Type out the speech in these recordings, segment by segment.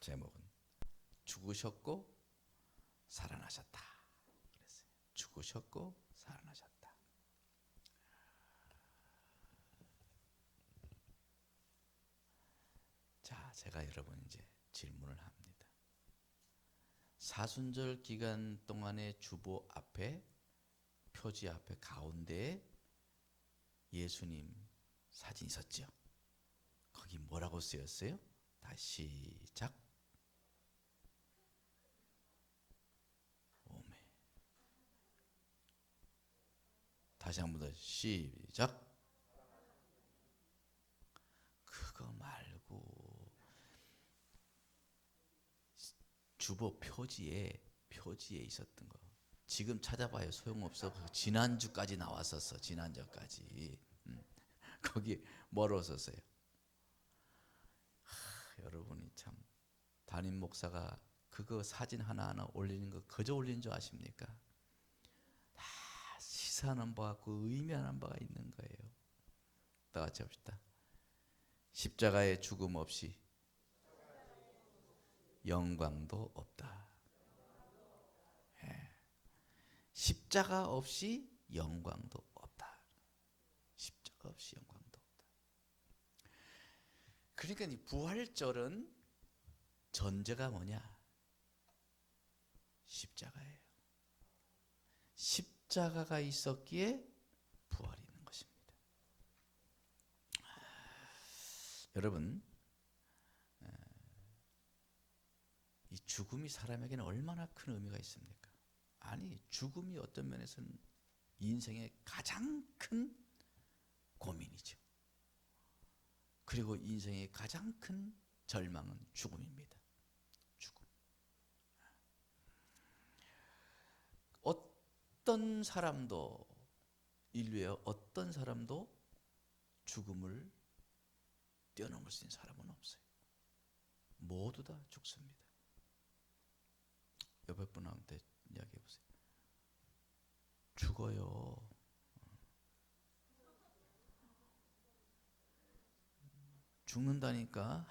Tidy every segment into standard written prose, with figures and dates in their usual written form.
제목은 죽으셨고 살아나셨다. 그랬어요. 죽으셨고 살아나셨다. 자, 제가 여러분 이제 질문을 합니다. 사순절 기간 동안의 주보 앞에, 표지 앞에 가운데에 예수님 사진 있었죠? 거기 뭐라고 쓰였어요? 다시 시작. 오메. 다시 한 번 더 시작. 그거 말고 주보 표지에 있었던 거 지금 찾아봐요. 소용없어. 지난주까지 나왔었어. 지난주까지. 거기 뭐라고 썼어요? 여러분이 참 담임 목사가 그거 사진 하나하나 올리는 거 그저 올리는 줄 아십니까? 다 시사하는 바가 그 의미하는 바가 있는 거예요. 다 같이 합시다. 십자가의 죽음 없이 영광도 없다. 예. 십자가 없이 영광도 없다. 십자가 없이 영광도 없다. 그러니까 이 부활절은 전제가 뭐냐? 십자가예요. 십자가가 있었기에 부활이 있는 것입니다. 여러분, 이 죽음이 사람에게는 얼마나 큰 의미가 있습니까? 아니, 죽음이 어떤 면에서는 인생의 가장 큰 고민이죠. 그리고 인생의 가장 큰 절망은 죽음입니다. 죽음. 어떤 사람도, 인류의 어떤 사람도 죽음을 뛰어넘을 수 있는 사람은 없어요. 모두 다 죽습니다. 옆에 분한테 이야기해 보세요. 죽어요. 죽는다니까.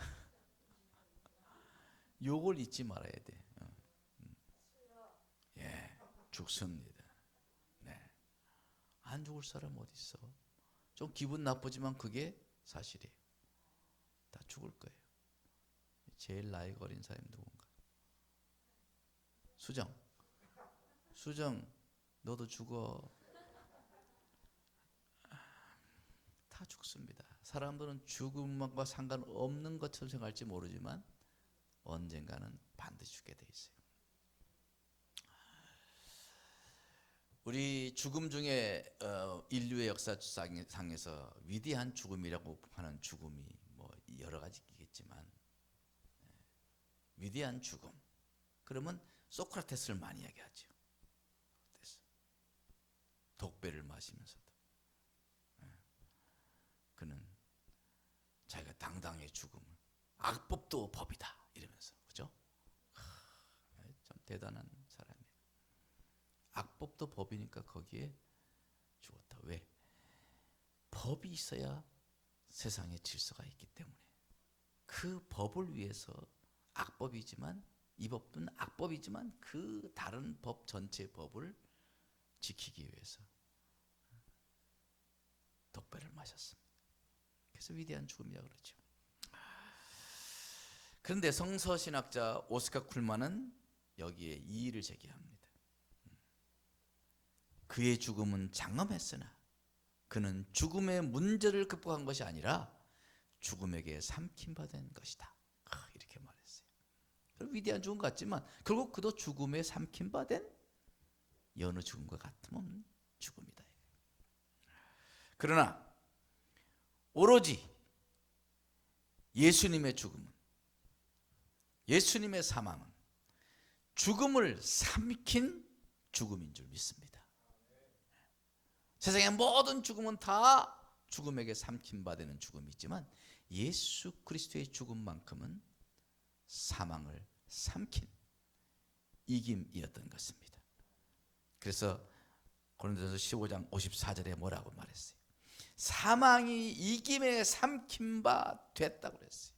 요걸 잊지 말아야 돼. 예, 죽습니다. 네. 안 죽을 사람 어디 있어? 좀 기분 나쁘지만 그게 사실이에요. 다 죽을 거예요. 제일 나이가 어린 사람이 누군가? 수정, 너도 죽어. 다 죽습니다. 사람들은 죽음과 상관없는 것처럼 생각할지 모르지만 언젠가는 반드시 죽게 돼 있어요. 우리 죽음 중에 인류의 역사상에서 위대한 죽음이라고 하는 죽음이 뭐 여러 가지 있겠지만, 위대한 죽음. 그러면 소크라테스를 많이 이야기하죠. 독배를 마시면서도 그는 자기가 당당히 죽음을, 악법도 법이다 이러면서, 그죠? 참 대단한 사람이에요. 악법도 법이니까 거기에 죽었다. 왜? 법이 있어야 세상에 질서가 있기 때문에. 그 법을 위해서, 악법이지만 이 법은 악법이지만 그 다른 법, 전체 법을 지키기 위해서 독배를 마셨습니다. 그래서 위대한 죽음이라고 그러죠. 그런데 성서신학자 오스카 쿨만은 여기에 이의를 제기합니다. 그의 죽음은 장엄했으나 그는 죽음의 문제를 극복한 것이 아니라 죽음에게 삼킴받은 것이다. 이렇게 말했어요. 위대한 죽음 같지만 결국 그도 죽음에 삼킴받은 여느 죽음과 같으면 죽음이다. 그러나 오로지 예수님의 죽음은, 예수님의 사망은 죽음을 삼킨 죽음인 줄 믿습니다. 세상의 모든 죽음은 다 죽음에게 삼킴받는 죽음이 있지만 예수 그리스도의 죽음만큼은 사망을 삼킨 이김이었던 것입니다. 그래서 고린도전서 15장 54절에 뭐라고 말했어요? 사망이 이김에 삼킨 바 됐다고 그랬어요.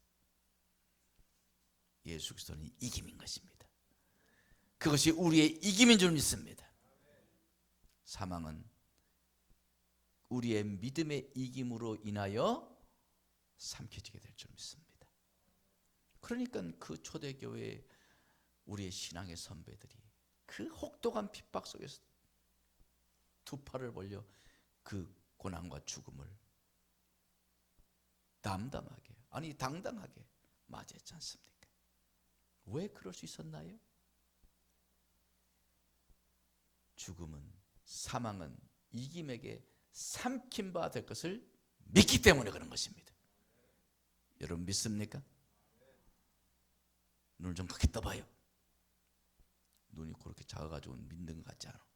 예수 그리스도는 이김인 것입니다. 그것이 우리의 이김인 줄 믿습니다. 사망은 우리의 믿음의 이김으로 인하여 삼켜지게 될 줄 믿습니다. 그러니까 그 초대교회 우리의 신앙의 선배들이 그 혹독한 핍박 속에서 두 팔을 벌려 그 고난과 죽음을 담담하게, 아니 당당하게 맞이했지 않습니까? 왜 그럴 수 있었나요? 죽음은, 사망은 이김에게 삼킨 바 될 것을 믿기 때문에 그런 것입니다. 여러분 믿습니까? 눈을 좀 크게 떠봐요. 눈이 그렇게 작아가지고 믿는 것 같지 않아.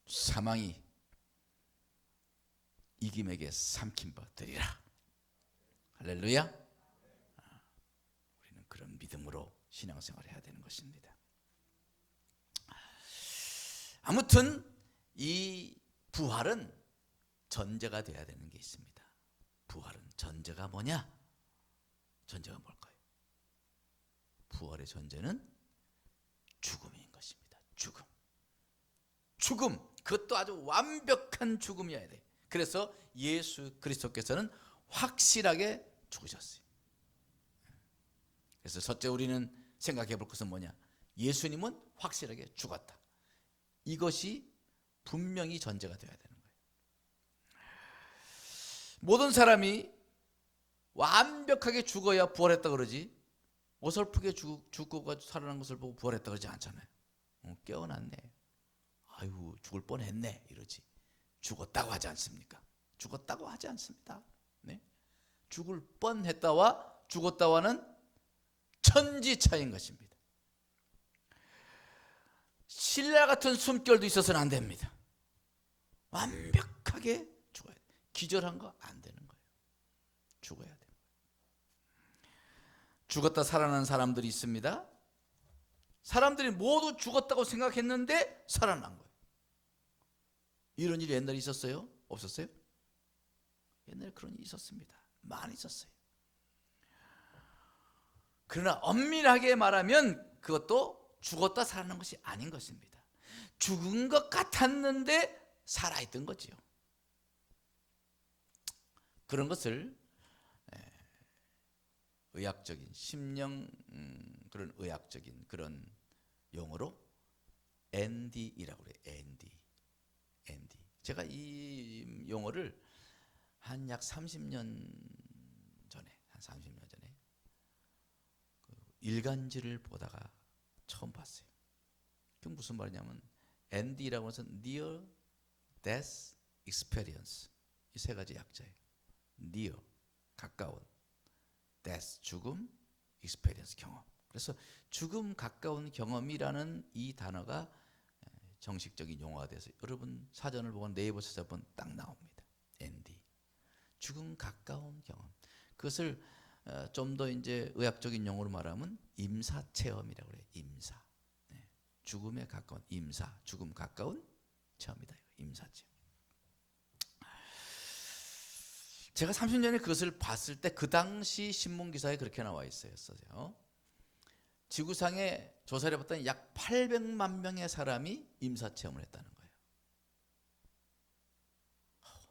사망이 이김에게 삼킨 바 되리라. 할렐루야. 우리는 그런 믿음으로 신앙생활을 해야 되는 것입니다. 아무튼 이 부활은 전제가 돼야 되는 게 있습니다. 부활은 전제가 뭐냐? 전제가 뭘까요? 부활의 전제는 죽음인 것입니다. 죽음. 그것도 아주 완벽한 죽음이어야 돼. 그래서 예수 그리스도께서는 확실하게 죽으셨어요. 그래서 첫째 우리는 생각해 볼 것은 뭐냐? 예수님은 확실하게 죽었다. 이것이 분명히 전제가 되어야 되는 거예요. 모든 사람이 완벽하게 죽어야 부활했다 그러지, 어설프게 죽고 살아난 것을 보고 부활했다 그러지 않잖아요. 깨어났네, 아유 죽을 뻔했네 이러지. 죽었다고 하지 않습니까? 죽었다고 하지 않습니다. 네? 죽을 뻔했다와 죽었다와는 천지 차이인 것입니다. 신라 같은 숨결도 있어서는 안 됩니다. 완벽하게 죽어야 돼. 기절한 거 안 되는 거예요. 죽어야 돼요. 죽었다 살아난 사람들이 있습니다. 사람들이 모두 죽었다고 생각했는데 살아난 거예요. 이런 일이 옛날에 있었어요? 없었어요? 옛날에 그런 일이 있었습니다. 많이 있었어요. 그러나 엄밀하게 말하면 그것도 죽었다 살아난 것이 아닌 것입니다. 죽은 것 같았는데 살아있던 거지요. 그런 것을 의학적인 심령, 그런 의학적인 그런 용어로 ND이라고 그래요. ND. 제가 이 용어를 한 약 30년 전에 그 일간지를 보다가 처음 봤어요. 그게 무슨 말이냐면 ND라고 해서 Near Death Experience, 이 세 가지 약자예요. Near, 가까운, Death, 죽음, Experience, 경험. 그래서 죽음 가까운 경험이라는 이 단어가 정식적인 용어가 돼서 여러분 사전을 보고 네이버 찾아보면 딱 나옵니다. ND, 죽음 가까운 경험. 그것을 좀 더 이제 의학적인 용어로 말하면 임사 체험이라고 그래요. 임사. 네. 죽음에 가까운 임사, 죽음 가까운 체험이다. 임사 체험. 제가 30년에 그것을 봤을 때 그 당시 신문 기사에 그렇게 나와 있었어요. 지구상에 조사를 해봤더니 약 800만 명의 사람이 임사체험을 했다는 거예요.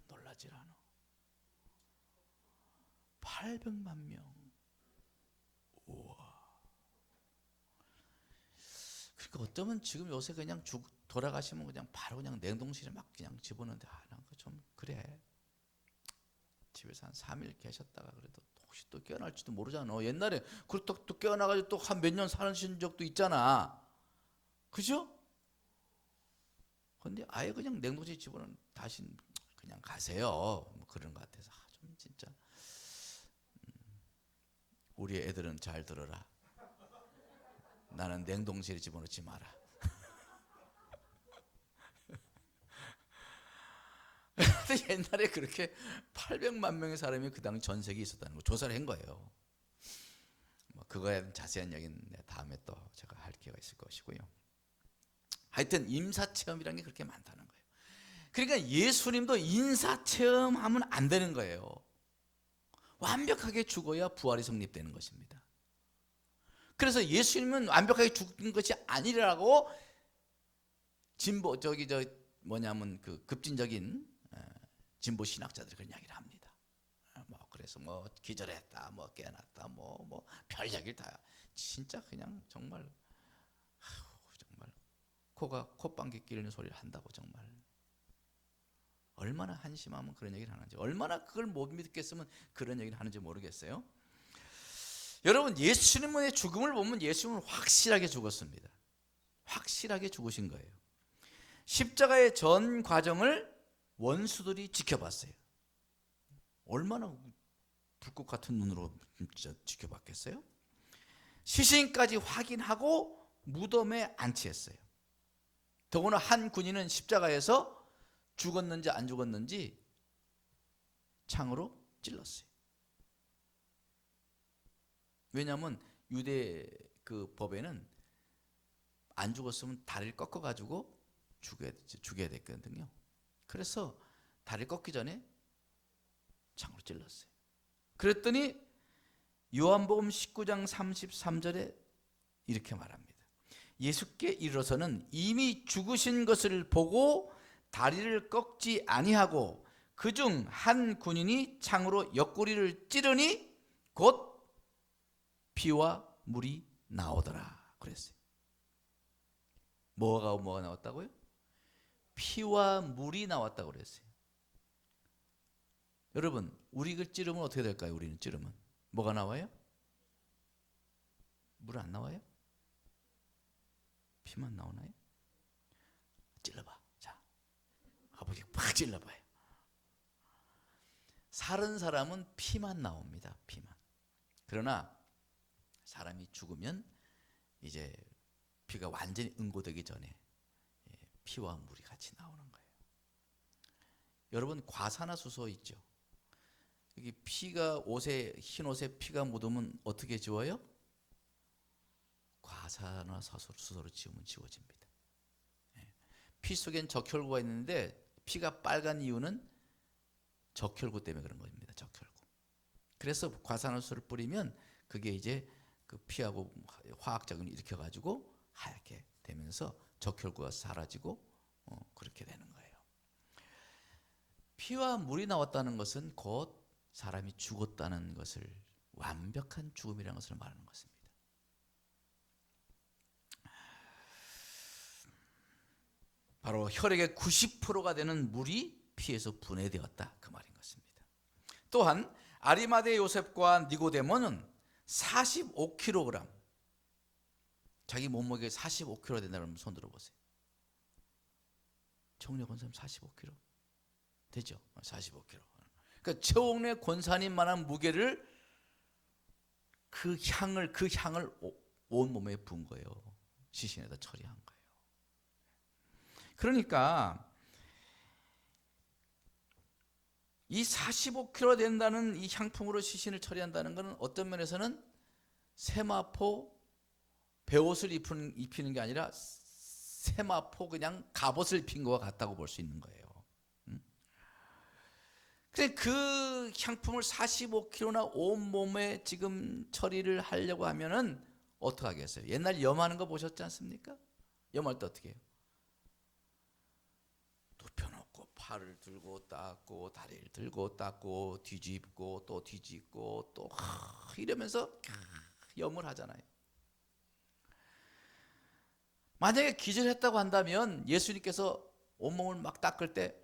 놀라질 않아. 800만 명. 우와. 그러니까 어쩌면 지금 요새 그냥 돌아가시면 그냥 바로 그냥 냉동실에 막 그냥 집어넣는데, 난 그 좀 그래. 집에서 한 3일 계셨다가 그래도 혹시 또 깨어날지도 모르잖아. 옛날에 그렇다고 또 깨어나가지고 또 한 몇 년 사신 적도 있잖아. 그죠? 근데 아예 그냥 냉동실에 집어넣으면 다시 그냥 가세요. 뭐 그런 것 같아서 좀 진짜 우리 애들은 잘 들어라. 나는 냉동실에 집어넣지 마라. 옛날에 그렇게 800만 명의 사람이 그 당시 전 세계에 있었다는 거 조사를 한 거예요. 뭐 그거에 대한 자세한 이야기는 다음에 또 제가 할 기회가 있을 것이고요. 하여튼 임사체험이라는 게 그렇게 많다는 거예요. 그러니까 예수님도 인사체험하면 안 되는 거예요. 완벽하게 죽어야 부활이 성립되는 것입니다. 그래서 예수님은 완벽하게 죽은 것이 아니라고 진보 뭐냐면 그 급진적인 진보 신학자들이 그런 이야기를 합니다. 그래서 기절했다, 깨어났다, 별 얘기를 다 진짜 그냥 정말 콧방귀 뀌는 소리를 한다고 정말 얼마나 한심하면 그런 얘기를 하는지, 얼마나 그걸 못 믿겠으면 그런 얘기를 하는지 모르겠어요. 여러분, 예수님의 죽음을 보면 예수님은 확실하게 죽었습니다. 확실하게 죽으신 거예요. 십자가의 전 과정을 원수들이 지켜봤어요. 얼마나 불꽃 같은 눈으로 진짜 지켜봤겠어요? 시신까지 확인하고 무덤에 안치했어요. 더구나 한 군인은 십자가에서 죽었는지 안 죽었는지 창으로 찔렀어요. 왜냐하면 유대 그 법에는 안 죽었으면 다리를 꺾어가지고 죽여야 됐거든요. 그래서 다리를 꺾기 전에 창으로 찔렀어요. 그랬더니 요한복음 19장 33절에 이렇게 말합니다. 예수께 이르러서는 이미 죽으신 것을 보고 다리를 꺾지 아니하고 그중 한 군인이 창으로 옆구리를 찌르니 곧 피와 물이 나오더라 그랬어요. 뭐가 나왔다고요? 피와 물이 나왔다고 그랬어요. 여러분, 우리가 찌르면 어떻게 될까요? 우리는 찌르면 뭐가 나와요? 물 안 나와요? 피만 나오나요? 찔러봐. 자, 아버지 팍 찔러봐요. 사는 사람은 피만 나옵니다. 피만. 그러나 사람이 죽으면 이제 피가 완전히 응고되기 전에 피와 물이 같이 나오는 거예요. 여러분, 과산화수소 있죠? 여기 피가 흰 옷에 피가 묻으면 어떻게 지워요? 과산화수소로 지우면 지워집니다. 피 속엔 적혈구가 있는데 피가 빨간 이유는 적혈구 때문에 그런 겁니다. 적혈구. 그래서 과산화수소를 뿌리면 그게 이제 그 피하고 화학작용을 일으켜가지고 하얗게 되면서 적혈구가 사라지고 그렇게 되는 거예요. 피와 물이 나왔다는 것은 곧 사람이 죽었다는 것을, 완벽한 죽음이라는 것을 말하는 것입니다. 바로 혈액의 90%가 되는 물이 피에서 분해되었다, 그 말인 것입니다. 또한 아리마대 요셉과 니고데모는 45kg, 자기 몸무게 45kg 된다면 손 들어보세요. 최홍래 권사님 45kg 되죠? 45kg. 그러니까 최홍래 권사님만한 무게를 그 향을 온 몸에 부은 거예요. 시신에다 처리한 거예요. 그러니까 이 45kg 된다는 이 향품으로 시신을 처리한다는 것은 어떤 면에서는 세마포 베옷을 입히는 게 아니라 세마포 그냥 갑옷을 입힌 것과 같다고 볼 수 있는 거예요. 근데 그 향품을 45kg나 온몸에 지금 처리를 하려고 하면은 어떻게 하겠어요? 옛날 염하는 거 보셨지 않습니까? 염할 때 어떻게 해요? 눕혀놓고 팔을 들고 닦고 다리를 들고 닦고 뒤집고 또 뒤집고 또 이러면서 염을 하잖아요. 만약에 기절했다고 한다면 예수님께서 온몸을 막 닦을 때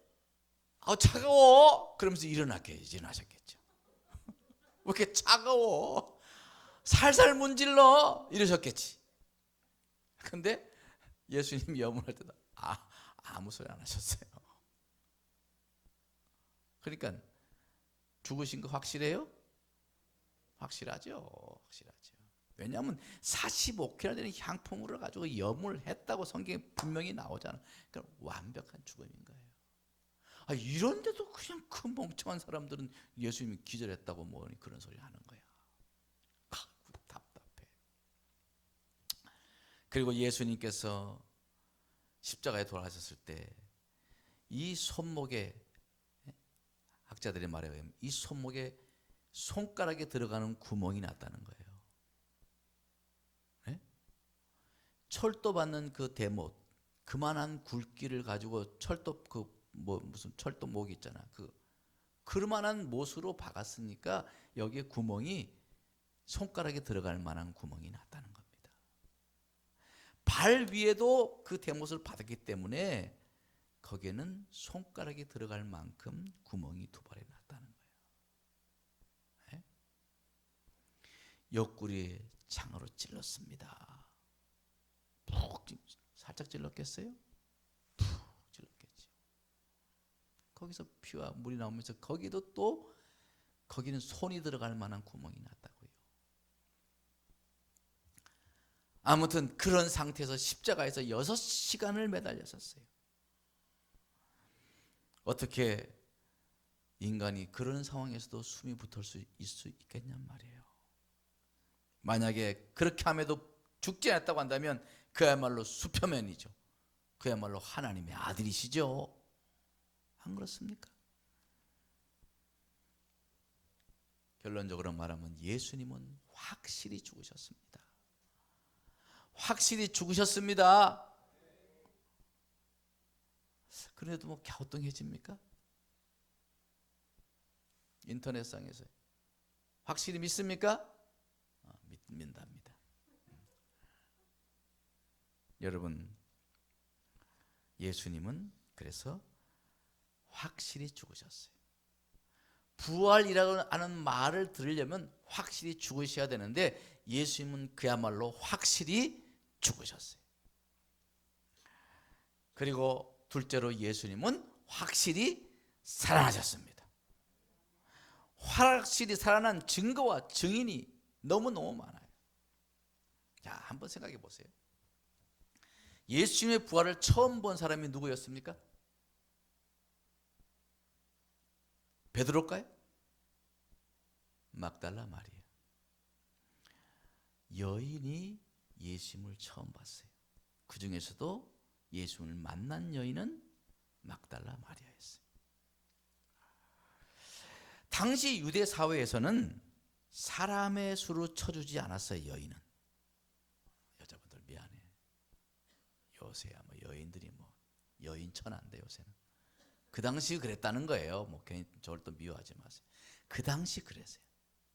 차가워! 그러면서 일어나셨겠죠. 왜 이렇게 차가워? 살살 문질러! 이러셨겠지. 근데 예수님이 염을 할 때도 아무 소리 안 하셨어요. 그러니까 죽으신 거 확실해요? 확실하죠. 확실하죠. 왜냐하면 45kg 되는 향품으로 가지고 염을 했다고 성경에 분명히 나오잖아. 그러니까 완벽한 죽음인 거예요. 이런데도 그냥 그 멍청한 사람들은 예수님이 기절했다고 그런 소리 하는 거야. 답답해. 그리고 예수님께서 십자가에 돌아가셨을 때 이 손목에, 학자들의 말에 의하면 이 손목에 손가락에 들어가는 구멍이 났다는 거예요. 네? 철도 받는 그 대못, 그만한 굵기를 가지고 철도 무슨 철도 목 있잖아. 그만한 못으로 박았으니까 여기에 구멍이 손가락에 들어갈 만한 구멍이 났다는 겁니다. 발 위에도 그 대못을 받았기 때문에 거기에는 손가락이 들어갈 만큼 구멍이 두 발에 났다는 거예요. 네? 옆구리에 창으로 찔렀습니다. 푹 살짝 찔렀겠어요? 푹 찔렀겠죠. 거기서 피와 물이 나오면서 거기는 손이 들어갈 만한 구멍이 났다고요. 아무튼 그런 상태에서 십자가에서 6시간을 매달렸었어요. 어떻게 인간이 그런 상황에서도 숨이 붙을 수 있겠냔 말이에요. 만약에 그렇게 함에도 죽지 않았다고 한다면 그야말로 슈퍼맨이죠. 그야말로 하나님의 아들이시죠. 안 그렇습니까? 결론적으로 말하면 예수님은 확실히 죽으셨습니다. 확실히 죽으셨습니다. 그런데도 뭐 갸우뚱해집니까? 인터넷상에서 확실히 믿습니까? 믿답니다. 여러분, 예수님은 그래서 확실히 죽으셨어요. 부활이라고 하는 말을 들으려면 확실히 죽으셔야 되는데 예수님은 그야말로 확실히 죽으셨어요. 그리고 둘째로 예수님은 확실히 살아나셨습니다. 확실히 살아난 증거와 증인이 너무너무 많아요. 자, 한번 생각해 보세요. 예수님의 부활을 처음 본 사람이 누구였습니까? 베드로일까요? 막달라 마리아. 여인이 예수님을 처음 봤어요. 그 중에서도 예수님을 만난 여인은 막달라 마리아였어요. 당시 유대 사회에서는 사람의 수로 쳐주지 않았어요. 여인은. 여자분들 미안해. 요새야 뭐 여인들이 뭐 여인 천한데 요새는. 그 당시 그랬다는 거예요. 뭐 괜히 저를 또 미워하지 마세요. 그 당시 그랬어요.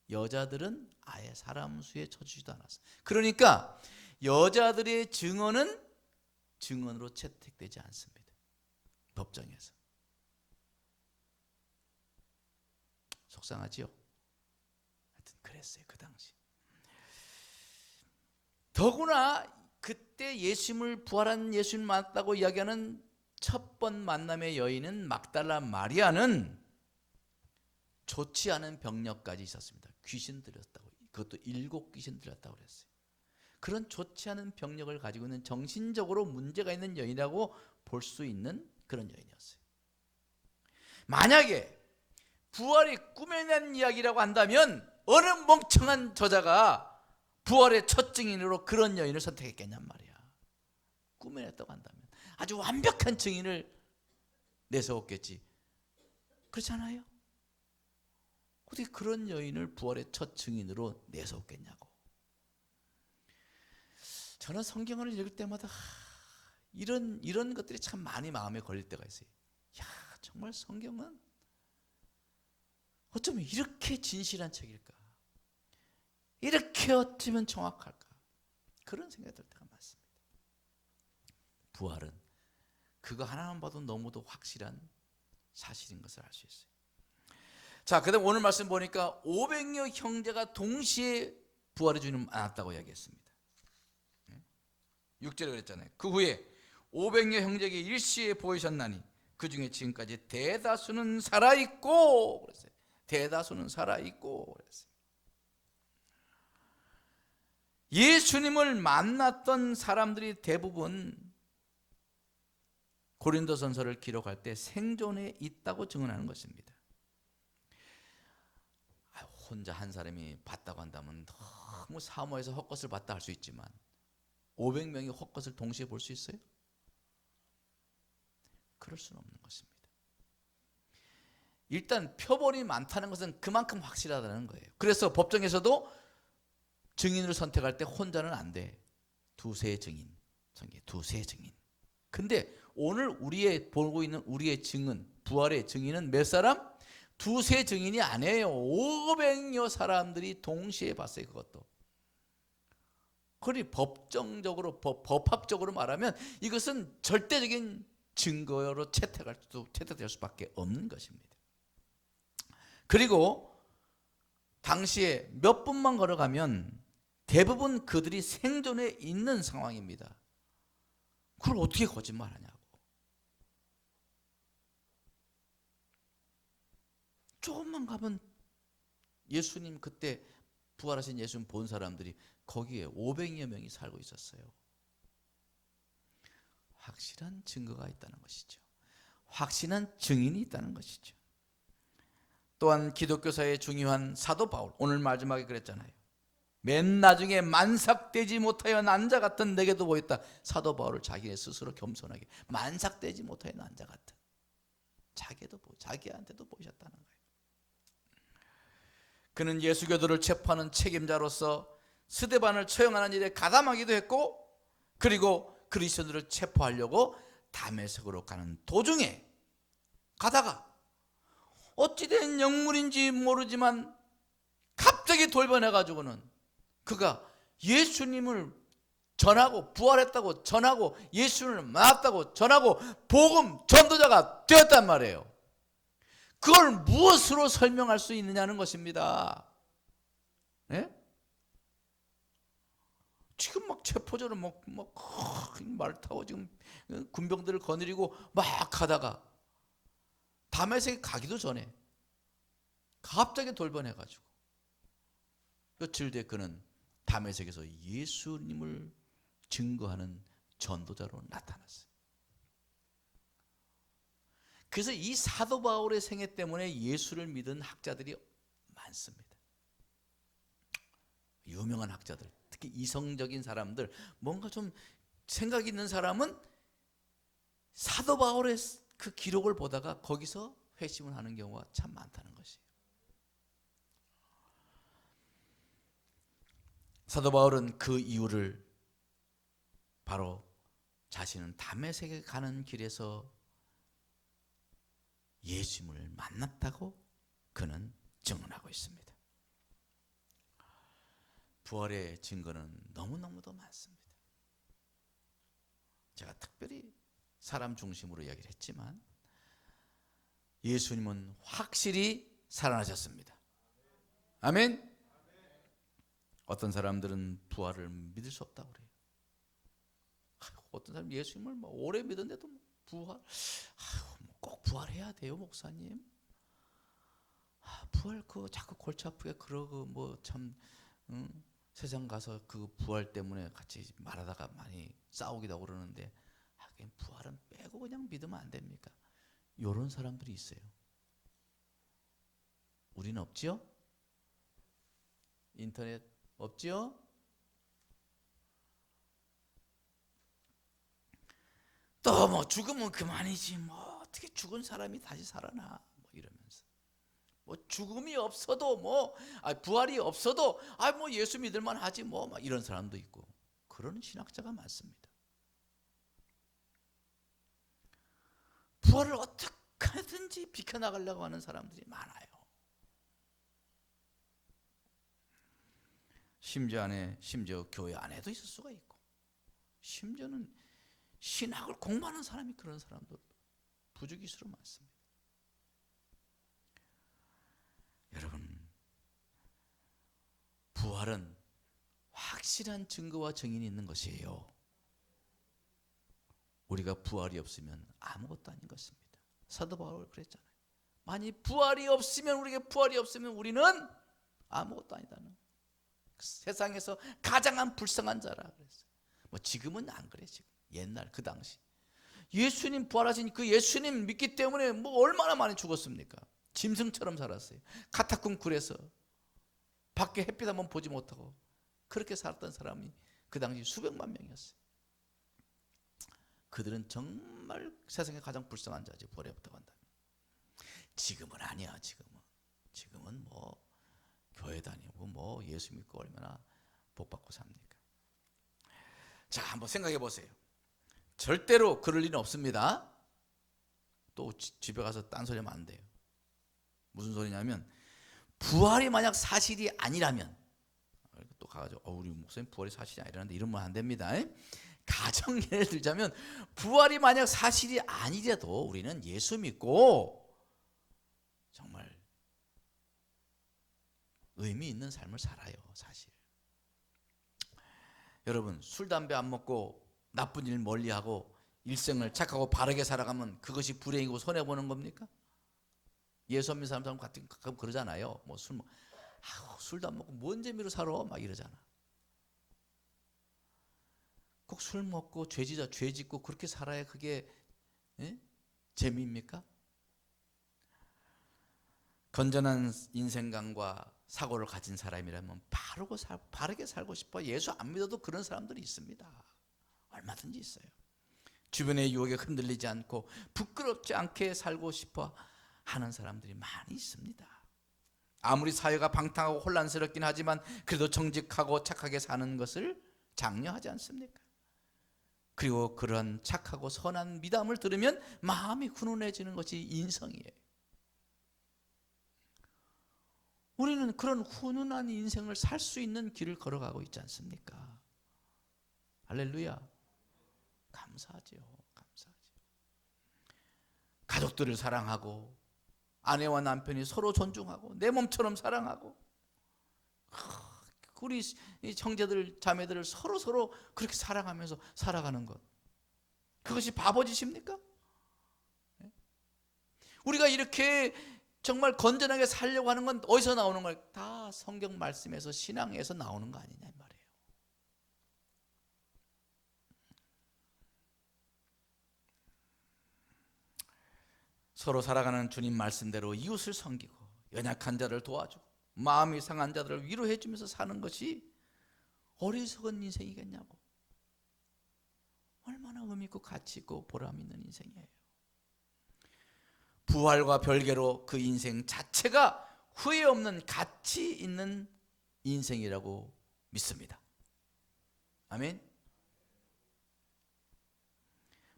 여자들은 아예 사람 수에 쳐주지도 않았어요. 그러니까 여자들의 증언은 증언으로 채택되지 않습니다. 법정에서. 속상하지요? 하여튼 그랬어요. 그 당시. 더구나 그때 예수님을 부활한 예수님 맞다고 이야기하는 첫 번 만남의 여인은 막달라 마리아는 좋지 않은 병력까지 있었습니다. 귀신 들렸다고. 그것도 7 귀신 들렸다고 그랬어요. 그런 좋지 않은 병력을 가지고 있는 정신적으로 문제가 있는 여인이라고 볼 수 있는 그런 여인이었어요. 만약에 부활이 꾸며낸 이야기라고 한다면 어느 멍청한 저자가 부활의 첫 증인으로 그런 여인을 선택했겠냔 말이야. 꾸며냈다고 한다면 아주 완벽한 증인을 내세웠겠지. 그렇지 않아요? 어떻게 그런 여인을 부활의 첫 증인으로 내세웠겠냐고. 저는 성경을 읽을 때마다 이런 것들이 참 많이 마음에 걸릴 때가 있어요. 야, 정말 성경은 어쩌면 이렇게 진실한 책일까? 이렇게 어쩌면 정확할까? 그런 생각이 들 때가 많습니다. 부활은 그거 하나만 봐도 너무도 확실한 사실인 것을 알 수 있어요. 자, 그다음 오늘 말씀 보니까 500여 형제가 동시에 부활의 주님을 만났다고 이야기했습니다. 6절에 그랬잖아요. 그 후에 500여 형제에게 일시에 보이셨나니 그 중에 지금까지 대다수는 살아있고 그랬어요. 대다수는 살아있고 그랬어요. 예수님을 만났던 사람들이 대부분 고린도전서를 기록할 때 생존에 있다고 증언하는 것입니다. 혼자 한 사람이 봤다고 한다면 너무 사모해서 헛것을 봤다 할 수 있지만 500명이 헛것을 동시에 볼 수 있어요? 그럴 수는 없는 것입니다. 일단 표본이 많다는 것은 그만큼 확실하다는 거예요. 그래서 법정에서도 증인을 선택할 때 혼자는 안 돼. 두세 증인. 두세 증인. 근데 오늘 우리의 보고 있는 우리의 증인, 부활의 증인은 몇 사람? 두세 증인이 아니에요. 500여 사람들이 동시에 봤어요. 그것도. 그리 법정적으로 법학적으로 말하면 이것은 절대적인 증거로 채택될 수밖에 없는 것입니다. 그리고 당시에 몇 분만 걸어가면 대부분 그들이 생존해 있는 상황입니다. 그걸 어떻게 거짓말하냐고. 조금만 가면 예수님 그때 부활하신 예수님 본 사람들이 거기에 500여 명이 살고 있었어요. 확실한 증거가 있다는 것이죠. 확실한 증인이 있다는 것이죠. 또한 기독교사의 중요한 사도 바울, 오늘 마지막에 그랬잖아요. 맨 나중에 만삭되지 못하여 난자 같은 내게도 보였다. 사도 바울을 자기 스스로 겸손하게 만삭되지 못하여 난자 같은 자기한테도 보이셨다는 거예요. 그는 예수교도를 체포하는 책임자로서 스데반을 처형하는 일에 가담하기도 했고, 그리고 그리스도인들을 체포하려고 다메섹으로 가는 도중에 가다가 어찌된 영물인지 모르지만 갑자기 돌변해가지고는 그가 예수님을 전하고 부활했다고 전하고 예수님을 만났다고 전하고 복음 전도자가 되었단 말이에요. 그걸 무엇으로 설명할 수 있느냐는 것입니다. 네? 지금 막 체포자로 막 말 타고 지금 군병들을 거느리고 막 가다가 다메섹에 가기도 전에 갑자기 돌변해가지고 며칠 뒤에 그는 다메섹에서 예수님을 증거하는 전도자로 나타났어요. 그래서 이 사도 바울의 생애 때문에 예수를 믿은 학자들이 많습니다. 유명한 학자들, 특히 이성적인 사람들, 뭔가 좀 생각 있는 사람은 사도 바울의 그 기록을 보다가 거기서 회심을 하는 경우가 참 많다는 것이에요. 사도 바울은 그 이유를 바로 자신은 다메섹에 가는 길에서 예수님을 만났다고 그는 증언하고 있습니다. 부활의 증거는 너무너무도 많습니다. 제가 특별히 사람 중심으로 이야기를 했지만 예수님은 확실히 살아나셨습니다. 아멘. 어떤 사람들은 부활을 믿을 수 없다고 그래요. 어떤 사람 예수님을 오래 믿었는데도 부활, 꼭 부활해야 돼요, 목사님. 부활 자꾸 골치 아프게 그러고 참 세상 가서 그 부활 때문에 같이 말하다가 많이 싸우기도 하고 그러는데 부활은 빼고 그냥 믿으면 안 됩니까? 이런 사람들이 있어요. 우리는 없지요? 인터넷 없지요? 또 죽으면 그만이지 어떻게 죽은 사람이 다시 살아나 이러면서 죽음이 없어도 부활이 없어도 예수 믿을만 하지 막 이런 사람도 있고 그런 신학자가 많습니다. 부활을 어떻게든지 비켜나가려고 하는 사람들이 많아요. 심지어 교회 안에도 있을 수가 있고, 심지어는 신학을 공부하는 사람이 그런 사람도 부득이수로 많습니다. 여러분, 부활은 확실한 증거와 증인이 있는 것이에요. 우리가 부활이 없으면 아무것도 아닌 것입니다. 사도 바울 그랬잖아요. 만약 부활이 없으면 우리는 아무것도 아니다는. 세상에서 가장 불쌍한 자라 그랬어요. 지금은 안 그래. 지금 옛날 그 당시 예수님 부활하신 그 예수님 믿기 때문에 얼마나 많이 죽었습니까? 짐승처럼 살았어요. 카타콤 굴에서 밖에 햇빛 한번 보지 못하고 그렇게 살았던 사람이 그 당시 수백만 명이었어요. 그들은 정말 세상에 가장 불쌍한 자지, 부활이 없다고 한다면. 지금은 아니야. 지금은 뭐 교회 다니고 뭐 예수 믿고 얼마나 복 받고 삽니까? 자, 한번 생각해 보세요. 절대로 그럴 일은 없습니다. 또 집에 가서 딴소리하면 안 돼요. 무슨 소리냐면, 부활이 만약 사실이 아니라면, 또 가가지고 우리 목사님 부활이 사실이 아니라는데 이러면 안 됩니다. 가정 예를 들자면, 부활이 만약 사실이 아니라도 우리는 예수 믿고 정말 의미 있는 삶을 살아요. 사실 여러분, 술 담배 안 먹고 나쁜 일 멀리하고 일생을 착하고 바르게 살아가면 그것이 불행이고 손해보는 겁니까? 예수 믿는 사람 같은 가끔 그러잖아요. 뭐 술도 안 먹고 뭔 재미로 살아? 막 이러잖아. 꼭 술 먹고 죄 짓고 그렇게 살아야 그게 재미입니까? 건전한 인생관과 사고를 가진 사람이라면 바르게 살고 싶어. 예수 안 믿어도 그런 사람들이 있습니다. 얼마든지 있어요. 주변의 유혹에 흔들리지 않고 부끄럽지 않게 살고 싶어 하는 사람들이 많이 있습니다. 아무리 사회가 방탕하고 혼란스럽긴 하지만 그래도 정직하고 착하게 사는 것을 장려하지 않습니까? 그리고 그런 착하고 선한 미담을 들으면 마음이 훈훈해지는 것이 인성이에요. 우리는 그런 훈훈한 인생을 살 수 있는 길을 걸어가고 있지 않습니까? 할렐루야. 감사하죠. 가족들을 사랑하고 아내와 남편이 서로 존중하고 내 몸처럼 사랑하고 우리 형제들 자매들을 서로 그렇게 사랑하면서 살아가는 것, 그것이 바보짓입니까? 우리가 이렇게 정말 건전하게 살려고 하는 건 어디서 나오는 거예요? 다 성경 말씀에서, 신앙에서 나오는 거 아니냐 이 말이에요. 서로 살아가는 주님 말씀대로 이웃을 섬기고 연약한 자를 도와주고 마음이 상한 자들을 위로해 주면서 사는 것이 어리석은 인생이겠냐고. 얼마나 의미 있고 가치 있고 보람 있는 인생이에요. 부활과 별개로 그 인생 자체가 후회 없는 가치 있는 인생이라고 믿습니다. 아멘.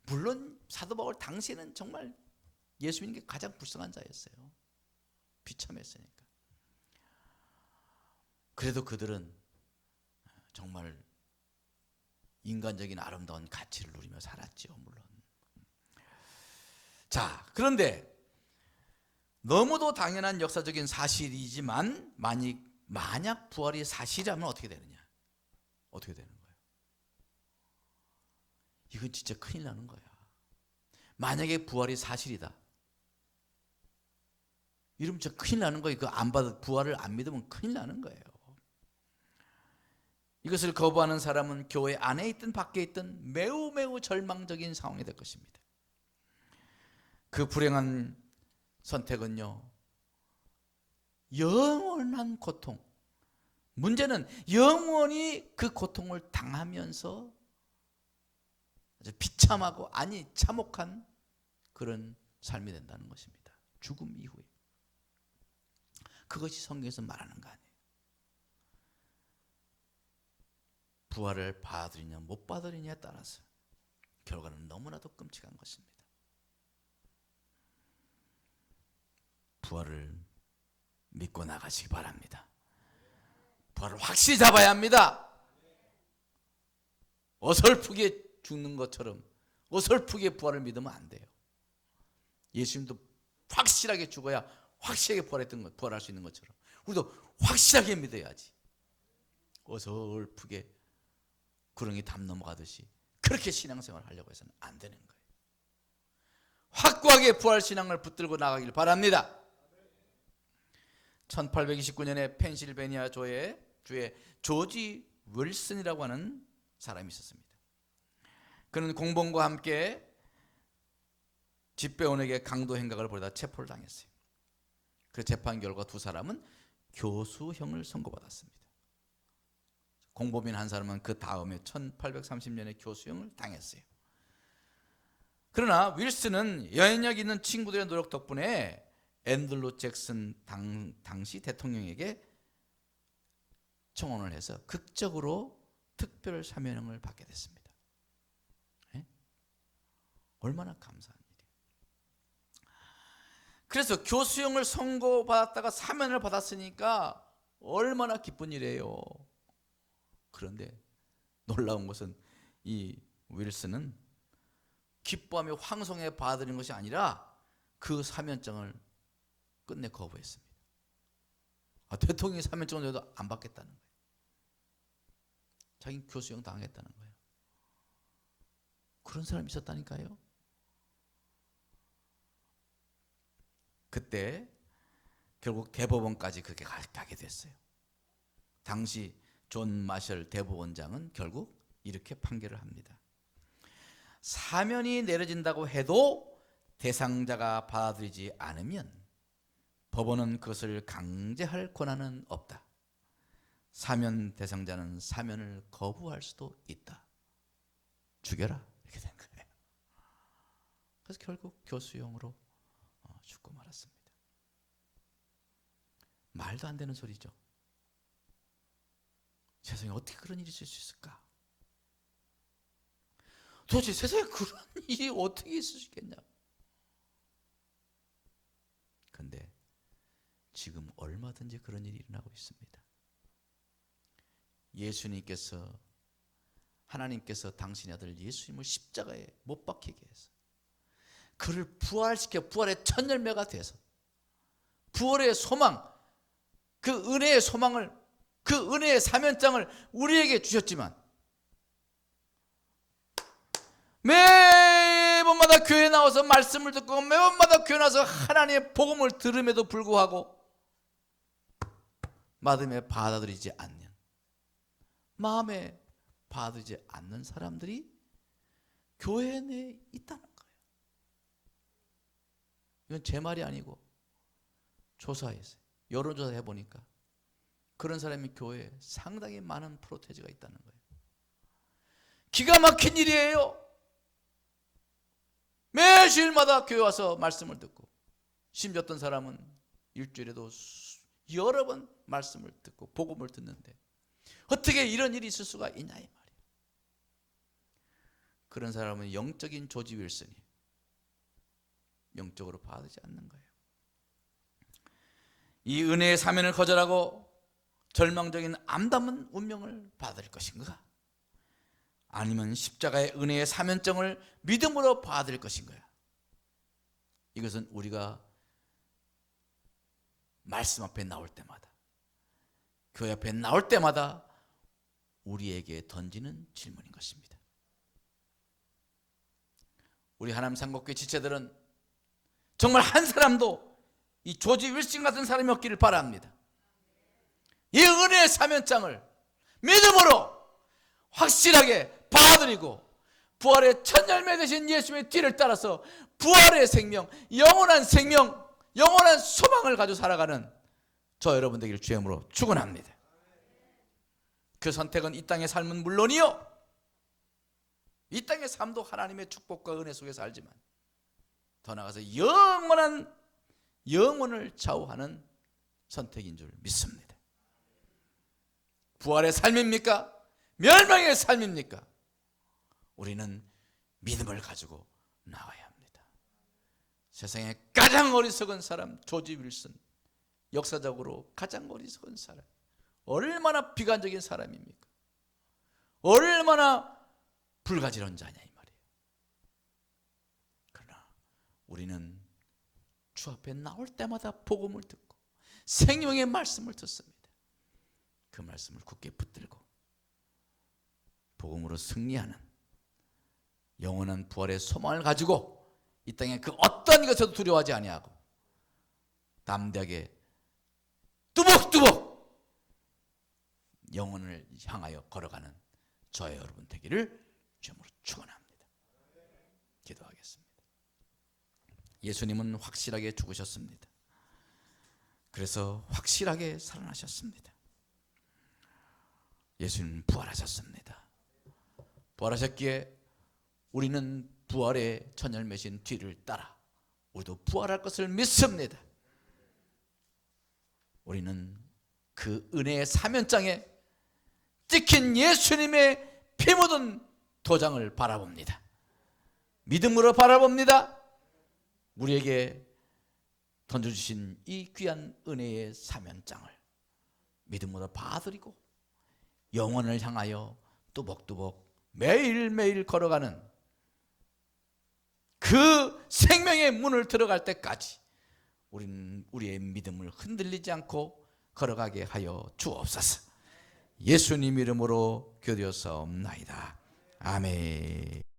물론 사도 바울 당시에는 정말 예수 믿는 게 가장 불쌍한 자였어요. 비참했으니까. 그래도 그들은 정말 인간적인 아름다운 가치를 누리며 살았죠. 물론. 자, 그런데 너무도 당연한 역사적인 사실이지만 만약 부활이 사실이라면 어떻게 되느냐? 어떻게 되는 거예요? 이건 진짜 큰일 나는 거야. 만약에 부활이 사실이다, 이러면 진짜 큰일 나는 거예요. 부활을 안 믿으면 큰일 나는 거예요. 이것을 거부하는 사람은 교회 안에 있든 밖에 있든 매우 절망적인 상황이 될 것입니다. 그 불행한 선택은요, 영원한 고통, 문제는 영원히 그 고통을 당하면서 아주 비참하고 참혹한 그런 삶이 된다는 것입니다. 죽음 이후에. 그것이 성경에서 말하는 거 아니에요. 부활을 받아들이냐 못 받아들이냐에 따라서 결과는 너무나도 끔찍한 것입니다. 부활을 믿고 나가시기 바랍니다. 부활을 확실히 잡아야 합니다. 어설프게 죽는 것처럼 어설프게 부활을 믿으면 안 돼요. 예수님도 확실하게 죽어야 확실하게 부활할 수 있는 것처럼 우리도 확실하게 믿어야지. 어설프게 구렁이 담 넘어가듯이 그렇게 신앙생활을 하려고 해서는 안 되는 거예요. 확고하게 부활신앙을 붙들고 나가길 바랍니다. 1829년에 펜실베니아 주에 조지 윌슨이라고 하는 사람이 있었습니다. 그는 공범과 함께 집배원에게 강도 행각을 벌이다 체포를 당했어요. 그 재판 결과 두 사람은 교수형을 선고받았습니다. 공범인 한 사람은 그 다음에 1830년에 교수형을 당했어요. 그러나 윌슨은 영향력 있는 친구들의 노력 덕분에 앤드루 잭슨 당시 대통령에게 청원을 해서 극적으로 특별 사면을 받게 됐습니다. 네? 얼마나 감사한 일이에요. 그래서 교수형을 선고받았다가 사면을 받았으니까 얼마나 기쁜 일이에요. 그런데 놀라운 것은 이 윌슨은 기뻐하며 황송해 받아들인 것이 아니라 그 사면장을 끝내 거부했습니다. 대통령이 사면장을 줘도 안 받겠다는 거예요. 자기는 교수형 당하겠다는 거예요. 그런 사람이 있었다니까요. 그때 결국 대법원까지 그렇게 가게 됐어요. 당시 존 마셜 대법원장은 결국 이렇게 판결을 합니다. 사면이 내려진다고 해도 대상자가 받아들이지 않으면 법원은 그것을 강제할 권한은 없다. 사면 대상자는 사면을 거부할 수도 있다. 죽여라. 이렇게 된 거예요. 그래서 결국 교수형으로 죽고 말았습니다. 말도 안 되는 소리죠. 세상에 어떻게 그런 일이 있을 수 있을까? 도대체 세상에 그런 일이 어떻게 있을 수 있겠냐? 그런데 지금 얼마든지 그런 일이 일어나고 있습니다. 예수님께서, 하나님께서 당신의 아들 예수님을 십자가에 못 박히게 해서 그를 부활시켜 부활의 첫 열매가 돼서 부활의 소망, 그 은혜의 소망을, 그 은혜의 사면장을 우리에게 주셨지만 매번마다 교회에 나와서 말씀을 듣고 매번마다 교회에 나와서 하나님의 복음을 들음에도 불구하고 마음에 받아들이지 않는, 마음에 받아들이지 않는 사람들이 교회 내에 있다는 거예요. 이건 제 말이 아니고 조사했어요. 여론조사 해보니까 그런 사람이 교회에 상당히 많은 프로테지가 있다는 거예요. 기가 막힌 일이에요. 매주일마다 교회 와서 말씀을 듣고, 심지어 어떤 사람은 일주일에도 여러 번 말씀을 듣고 복음을 듣는데 어떻게 이런 일이 있을 수가 있냐 이 말이에요. 그런 사람은 영적인 조지 윌슨이 영적으로 받아들이지 않는 거예요. 이 은혜의 사면을 거절하고 절망적인 암담한 운명을 받을 것인가? 아니면 십자가의 은혜의 사면증을 믿음으로 받을 것인가? 이것은 우리가 말씀 앞에 나올 때마다, 교회 앞에 나올 때마다 우리에게 던지는 질문인 것입니다. 우리 하나님 상복교회 지체들은 정말 한 사람도 이 조지 윌슨 같은 사람이 없기를 바랍니다. 이 은혜의 사면장을 믿음으로 확실하게 받아들이고 부활의 첫 열매 되신 예수님의 뒤를 따라서 부활의 생명, 영원한 생명, 영원한 소망을 가지고 살아가는 저 여러분 되기를 주의 이름으로 축원합니다. 그 선택은 이 땅의 삶은 물론이요, 이 땅의 삶도 하나님의 축복과 은혜 속에서 살지만 더 나아가서 영원을 좌우하는 선택인 줄 믿습니다. 부활의 삶입니까? 멸망의 삶입니까? 우리는 믿음을 가지고 나와야 합니다. 세상에 가장 어리석은 사람 조지 윌슨, 역사적으로 가장 어리석은 사람, 얼마나 비관적인 사람입니까? 얼마나 불가지런 자냐 이 말이에요. 그러나 우리는 주 앞에 나올 때마다 복음을 듣고 생명의 말씀을 듣습니다. 그 말씀을 굳게 붙들고 복음으로 승리하는 영원한 부활의 소망을 가지고 이 땅에 그 어떤 것에도 두려워하지 아니하고 담대하게 뚜벅뚜벅 영혼을 향하여 걸어가는 저의 여러분 되기를 주님으로 축원합니다. 기도하겠습니다. 예수님은 확실하게 죽으셨습니다. 그래서 확실하게 살아나셨습니다. 예수님은 부활하셨습니다. 부활하셨기에 우리는 부활의 첫 열매신 뒤를 따라 우리도 부활할 것을 믿습니다. 우리는 그 은혜의 사면장에 찍힌 예수님의 피 묻은 도장을 바라봅니다. 믿음으로 바라봅니다. 우리에게 던져주신 이 귀한 은혜의 사면장을 믿음으로 받아들이고 영원을 향하여 뚜벅뚜벅 매일매일 걸어가는 그 생명의 문을 들어갈 때까지 우리는 우리의 믿음을 흔들리지 않고 걸어가게 하여 주옵소서. 예수님 이름으로 기도하옵나이다. 아멘.